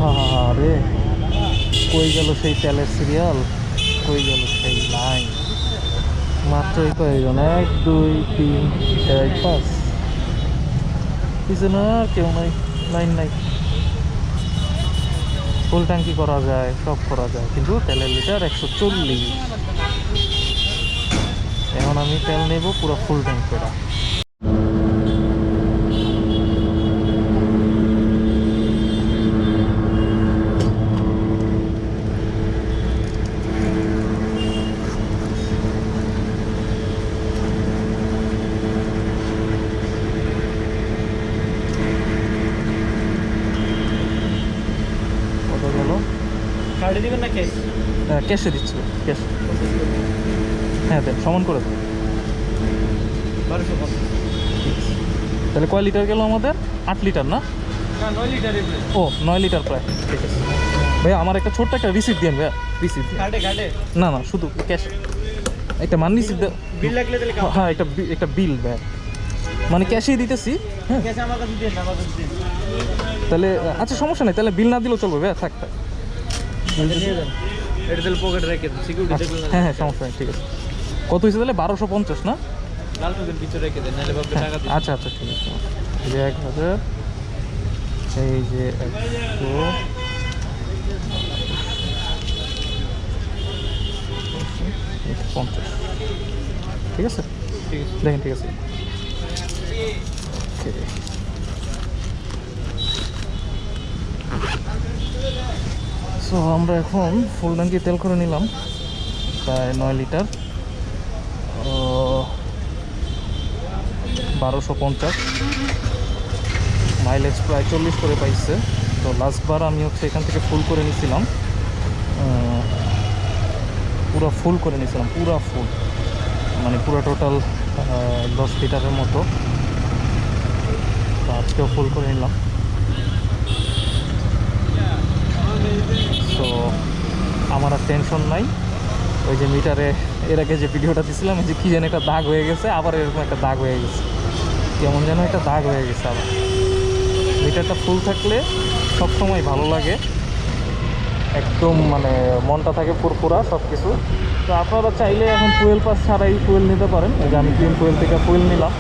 আহা রে, কই গেল সেই তেলের সিরিয়াল, কই গেল সেই লাইন। মাত্রই কয়েকজন, 1 2 3 4 5, পিছনে আর কেউ নাই, লাইন নাই। ফুল ট্যাঙ্কি করা যায়, সব করা যায়, কিন্তু তেলের লিটার 140। এখন আমি তেল নেব পুরো ফুল ট্যাঙ্ক করা। কত গেল? কার্ডে দিবেন না ক্যাশ? ক্যাশে দিচ্ছি, ক্যাশ। হ্যাঁ দেন, সমান করে দেন। 1250। তাহলে কয় লিটার গেল আমাদের? 8 লিটার না? না 9 লিটারের। ও 9 লিটার প্রায়। ঠিক আছে ভাইয়া, আমার একটা ছোট্ট একটা রিসিপ্ট দিন ভাইয়া, রিসিপ্ট। কার্ডে না না, শুধু ক্যাশ। একটা মান রিসিপ্ট। বিল লাগলে তাহলে কাম। হ্যাঁ, একটা বিল ভাইয়া, মানে ক্যাশেই দিতেছি। হ্যাঁ ক্যাশ আমার কাছে দেন, আমার কাছে দেন। তাহলে আচ্ছা, সমস্যা নেই, তাহলে বিল না দিলেও চলবে ভাইয়া, থাক থাক। নিয়ে যান, এটা তাহলে পকেটে রেখে দেন, সিকিউরিটি দেখবেন না। হ্যাঁ হ্যাঁ, সমস্যা নেই, ঠিক আছে। কত হয়েছে তাহলে? 1250 না? লাল টুকেন ভিতরে রেখে দেন, নাহলে বাপকে টাকা দিন। আচ্ছা আচ্ছা, ঠিক আছে। এই যে 1000, এই যে 150, ঠিক আছে। ঠিক আছে। দেখেন, ঠিক আছে। সো আমরা এখন ফুল ট্যাঙ্কি তেল করে নিলাম, প্রায় 9 লিটার, 1250। মাইলেজ প্রায় 40 করে পাইছে। তো লাস্টবার আমি হচ্ছে এখান থেকে ফুল করে নিয়েছিলাম, পুরো ফুল করে নিয়েছিলাম, পুরো ফুল, মানে পুরো টোটাল 10 লিটারের মতো। তো আজকেও ফুল করে নিলাম। তো আমার আর টেনশন নাই। ওই যে মিটারে এর আগে যে ভিডিওটা দিয়েছিলাম, যে কী যেন একটা দাগ হয়ে গেছে, আবার এরকম একটা দাগ হয়ে গেছে, কেমন যেন একটা দাগ হয়ে গেছে আবার। মিটারটা ফুল থাকলে সবসময় ভালো লাগে, একদম মানে মনটা থাকে ফুরফুরা সব কিছু। তো আপনারা চাইলে এখন ফুয়েল পাস ছাড়াই ফুয়েল নিতে পারেন। এই যে আমি ক্লিন ফুয়েল থেকে ফুয়েল নিলাম।